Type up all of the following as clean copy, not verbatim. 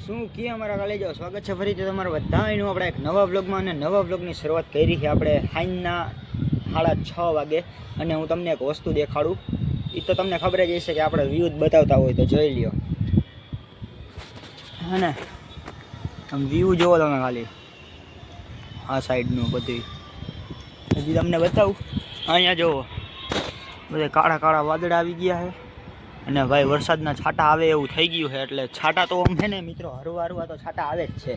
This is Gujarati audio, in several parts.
શું કે અમારા કલેજો સ્વાગત છે ફરીથી તમારા બધાનું આપણે એક નવા વ્લોગમાં અને નવા વ્લોગની શરૂઆત કરી છે આપણે સાંજના 6:30 વાગે અને હું તમને એક વસ્તુ દેખાડું એ તો તમને ખબર જ હશે કે આપણે વ્યૂ જ બતાવતા હોય તો જોઈ લ્યો હે ને આમ વ્યૂ જોવો તમે ખાલી આ સાઈડનું બધું હજી તમને બતાવું અહીંયા જોવો બધે કાળા કાળા વાદળા આવી ગયા છે અને ભાઈ વરસાદના છાંટા આવે એવું થઈ ગયું છે એટલે છાંટા તો આમ છે ને મિત્રો હરવા હરવા તો છાંટા આવે જ છે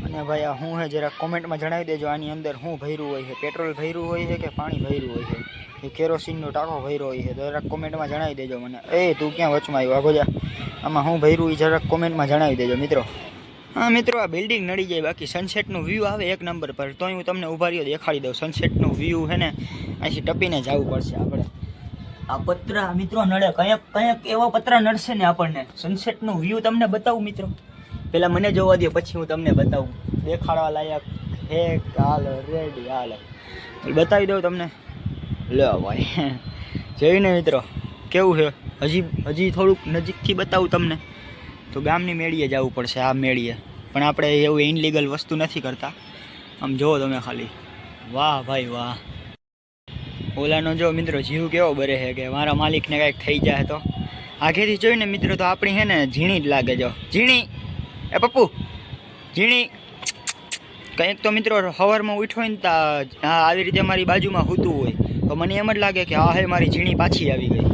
અને ભાઈ આ શું છે જરાક કોમેન્ટમાં જણાવી દેજો આની અંદર શું ભર્યું હોય છે પેટ્રોલ ભર્યું હોય છે કે પાણી ભર્યું હોય છે એ કેરોસીનનો ટાંકો ભર્યો હોય છે તો જરાક કોમેન્ટમાં જણાવી દેજો મને તું ક્યાં વચમાં આવ્યો આગો જા આમાં શું ભર્યું એ જરાક કોમેન્ટમાં જણાવી દેજો મિત્રો હા મિત્રો આ બિલ્ડિંગ નડી જાય બાકી સનસેટનું વ્યૂ આવે એક નંબર પર તોય હું તમને ઉભા રહ્યો દેખાડી દઉં સનસેટનું વ્યૂ છે ને અહીંથી ટપીને જવું પડશે આપણે આ પતરા મિત્રો નડે કંઈક એવા પતરા નડશે ને આપણને સનસેટનું વ્યૂ તમને બતાવું મિત્રો પહેલાં મને જોવા દો પછી હું તમને બતાવું દેખાડવા લાયક એક હાલ રેડી હાલ બતાવી દઉં તમને લે ભાઈ જોઈને મિત્રો કેવું છે હજી થોડુંક નજીકથી બતાવું તમને તો ગામની મેળીએ જવું પડશે આ મેળીએ પણ આપણે એવું ઇનલીગલ વસ્તુ નથી કરતા આમ જુઓ તમે ખાલી વાહ ભાઈ વાહ ઓલાનો જો મિત્રો જીવ કેવો બરે છે કે મારા માલિકને કાંઈક થઈ જાય તો આગેથી જોઈને મિત્રો તો આપણી છે ને ઝીણી જ લાગે જો ઝીણી એ પપ્પુ ઝીણી કંઈક તો મિત્રો સવારમાં ઉઠ્યો ને આવી રીતે મારી બાજુમાં સૂતું હોય તો મને એમ જ લાગે કે હા હે મારી ઝીણી પાછી આવી ગઈ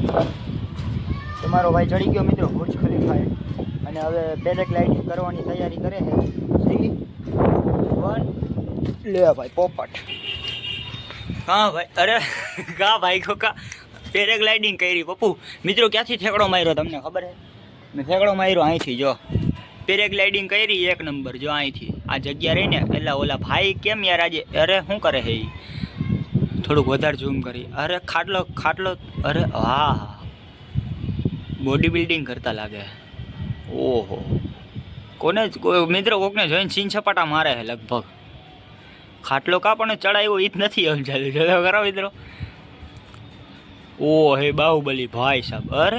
તો મારો ભાઈ ચડી ગયો મિત્રો ભુજ ખલીફાએ અને હવે પેરાગ્લાઇડિંગ કરવાની તૈયારી કરે છે 3, 1 લે ભાઈ પોપટ હા ભાઈ અરે કા ભાઈ ખોકા પેરાગ્લાઇડિંગ કરી પપ્પુ મિત્રો ક્યાંથી ઠેકડો માર્યો તમને ખબર છે મેં ઠેકડો માર્યો અહીંથી જો પેરાગ્લાઇડિંગ કરી એક નંબર જો અહીંથી આ જગ્યા રહીને એટલે ઓલા ભાઈ કેમ યાર આજે અરે શું કરે છે એ થોડુંક વધારે ઝૂમ કરી અરે ખાટલો અરે હા બોડી બિલ્ડિંગ કરતા લાગે ઓહો કોને મિત્રો કોકને જોઈને સીન સપાટા મારે છે લગભગ ખાટલો કા પણ ચડાવ્યો એ જ નથી સમજાતું જો ખરો મિત્રો ઓ હે બાહુબલી ભાઈ સાહેબ અરે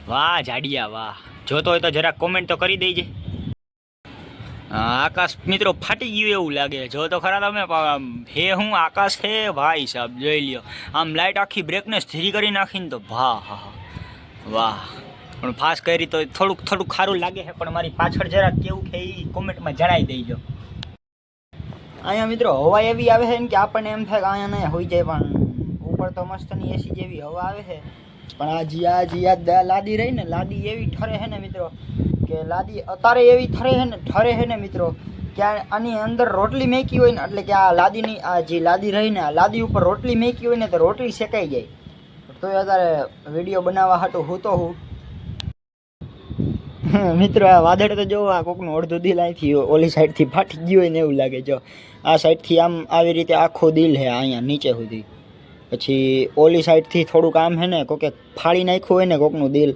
વાહ જાડિયા વાહ જોતો હોય તો જરાક કોમેન્ટ તો કરી દેજે આકાશ મિત્રો ફાટી ગયું એવું લાગે જો તો ખરા તમે હે હું આકાશ હે ભાઈ સાહેબ જોઈ લ્યો આમ લાઇટ આખી બ્રેકનેસ ધીરી કરી નાખીને તો વાહ વાહ પણ ફાસ્ટ કરી તો થોડુંક સારું લાગે છે પણ મારી પાછળ જરાક કેવું છે એ કોમેન્ટમાં જણાવી દેજો અહીંયા મિત્રો હવા એવી આવે છે ને કે આપણને એમ થાય કે અહીંયા નહીં હોઈ જાય પણ ઉપર તો મસ્તની એસી જેવી હવા આવે છે પણ આ લાદી રહી ને લાદી એવી ઠરે છે ને મિત્રો કે લાદી અત્યારે એવી ઠરે છે ને મિત્રો કે આની અંદર રોટલી મેકી હોય ને એટલે કે આ લાદીની આ જે લાદી રહી ને આ લાદી ઉપર રોટલી મેકી હોય ને તો રોટલી શેકાઈ જાય તો અત્યારે વિડીયો બનાવવા હાટું હું મિત્રો આ વાદળ તો જો આ કોકનું અડધું દિલ અહીંથી ઓલી સાઈડથી ફાટી ગયું હોય ને એવું લાગે જો આ સાઈડથી આમ આવી રીતે આખો દિલ છે અહીંયા નીચે સુધી પછી ઓલી સાઈડથી થોડુંક આમ છે ને કોકે ફાડી નાખ્યું હોય ને કોકનું દિલ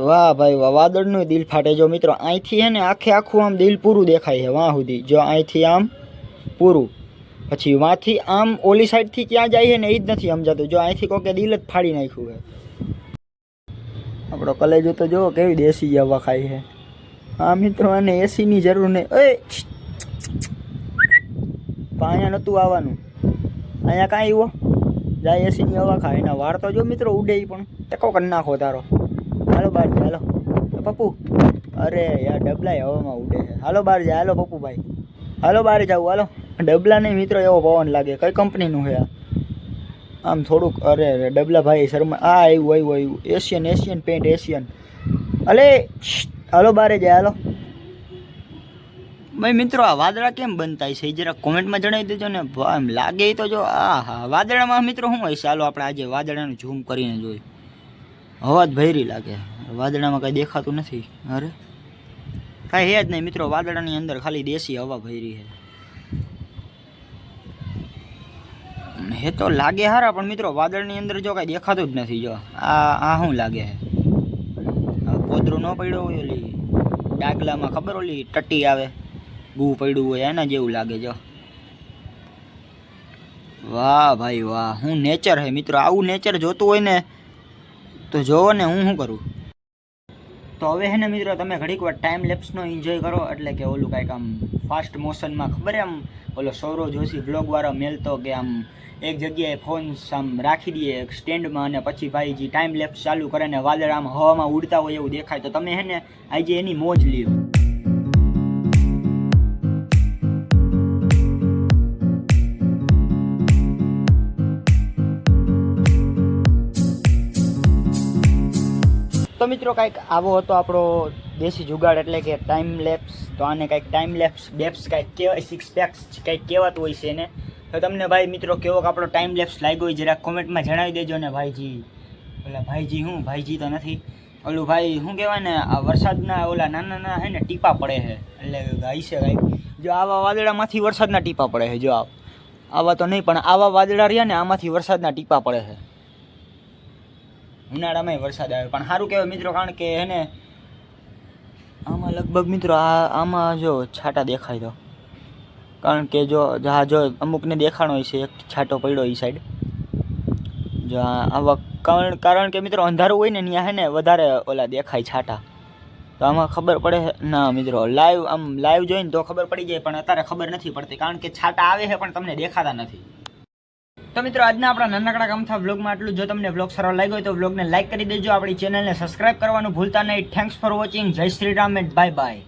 વાહ ભાઈ વાહ વાદળનું દિલ ફાટે જો મિત્રો અહીંથી છે ને આખું આમ દિલ પૂરું દેખાય છે વાં સુધી જો અહીંથી આમ પૂરું પછી વાંથી આમ ઓલી સાઈડથી ક્યાં જાય છે ને એ જ નથી સમજાતું જો અહીંથી કોકે દિલ જ ફાડી નાખ્યું છે આપણો કલેજો તો જો કેવી દેશી હવા ખાય છે હા મિત્રો આને એસીની જરૂર નહીં અહીંયા નહોતું આવવાનું અહીંયા કાંઈ આવ્યો જાય એસીની હવા ખાય એના વાળ તો જો મિત્રો ઉડે પણ ટેકો કરી નાખો તારો હાલો બહાર જાય હાલો પપ્પુ અરે યાર ડબલા હવામાં ઉડે છે હાલો બહાર જાય હાલો પપ્પુભાઈ હાલો બહાર જાવ હાલો ડબલા નહીં મિત્રો એવો પવન લાગે કઈ કંપનીનું છે આમ થોડુંક અરે ડબલા ભાઈ શર્મા આવ્યું એશિયન પેન્ટ એશિયન અલે હાલો બારે જાય હાલો ભાઈ મિત્રો આ વાદળા કેમ બનતા છે જરા કોમેન્ટમાં જણાવી દેજો ને એમ લાગે તો જો હા વાદળામાં મિત્રો શું હોય ચાલો આપણે આજે વાદળાનું ઝૂમ કરીને જોઈએ હવા જ ભૈરી લાગે વાદળામાં કાંઈ દેખાતું નથી અરે કાંઈ હે જ નહીં મિત્રો વાદળાની અંદર ખાલી દેશી હવા ભૈરી છે હે તો લાગે હારા પણ મિત્રો વાદળની અંદર જો કાંઈ દેખાતું જ નથી જો આ શું લાગે છે પોદરું ન પડ્યો હોય ઓલી ડાગલામાં ખબર ઓલી ટટ્ટી આવે ગૂ પડ્યું હોય એના જેવું લાગે જો વાહ ભાઈ વાહ હું નેચર હે મિત્રો આવું નેચર જોતું હોય ને તો જોવો ને હું શું કરું તો હવે હે ને મિત્રો તમે ઘડીક વાર ટાઈમ લેપ્સનો એન્જોય કરો, એટલે કે ઓલું કાંઈક આમ ફાસ્ટ મોશનમાં ખબર આમ ઓલો સૌરવ જોશી બ્લોગવાળો મેલતો કે આમ એક જગ્યાએ ફોન આમ રાખી દઈએ એક સ્ટેન્ડમાં અને પછી ભાઈ જે ટાઈમ લેપ્સ ચાલુ કરે ને વાદળ આમ હવામાં ઉડતા હોય એવું દેખાય. તો તમે હે ને આજે એની મોજ લ્યો. તો મિત્રો કાંઈક આવો હતો આપણો દેશી જુગાડ, એટલે કે ટાઈમ લેપ્સ. તો આને કાંઈક ટાઈમ લેપ્સ બેપ્સ કાંઈક કહેવાય, 6 પેક્સ કાંઈક કહેવાતું હોય છે એને. તો તમને ભાઈ મિત્રો કેવો આપણો ટાઈમ લેપ્સ લાગ્યો હોય જરાક કોમેન્ટમાં જણાવી દેજો. ને ભાઈજી ઓલા ભાઈજી હું ભાઈજી તો નથી, ઓલું ભાઈ શું કહેવાય ને, આ વરસાદના ઓલા નાના નાના હે ને ટીપા પડે છે, એટલે ગાય છે કાંઈક. જો આવા વાદળામાંથી વરસાદના ટીપા પડે છે. જો આવા તો નહીં પણ આવા વાદળા રહ્યા ને આમાંથી વરસાદના ટીપા પડે છે. ઉનાળામાં વરસાદ આવે પણ સારું કહેવાય મિત્રો, કારણ કે એને આમાં લગભગ મિત્રો આમાં જો છાંટા દેખાય તો, કારણ કે જો અમુકને દેખાણો હોય છે એક છાંટો પડ્યો એ સાઈડ. જો આવા કારણ કે મિત્રો અંધારું હોય ને ત્યાં હે ને વધારે ઓલા દેખાય છાંટા. તો આમાં ખબર પડે ના મિત્રો, લાઈવ જોઈને તો ખબર પડી જાય, પણ અત્યારે ખબર નથી પડતી કારણ કે છાંટા આવે છે પણ તમને દેખાતા નથી. તો મિત્રો આજના આપણા નાનકડા ગમથા વ્લોગમાં આટલું. જો તમને વ્લોગ સારો લાગ્યો હોય તો વ્લોગને લાઈક કરી દેજો, આપણી ચેનલને સબસ્ક્રાઇબ કરવાનું ભૂલતા નહીં. Thanks for watching. જય Shri Ram and bye by.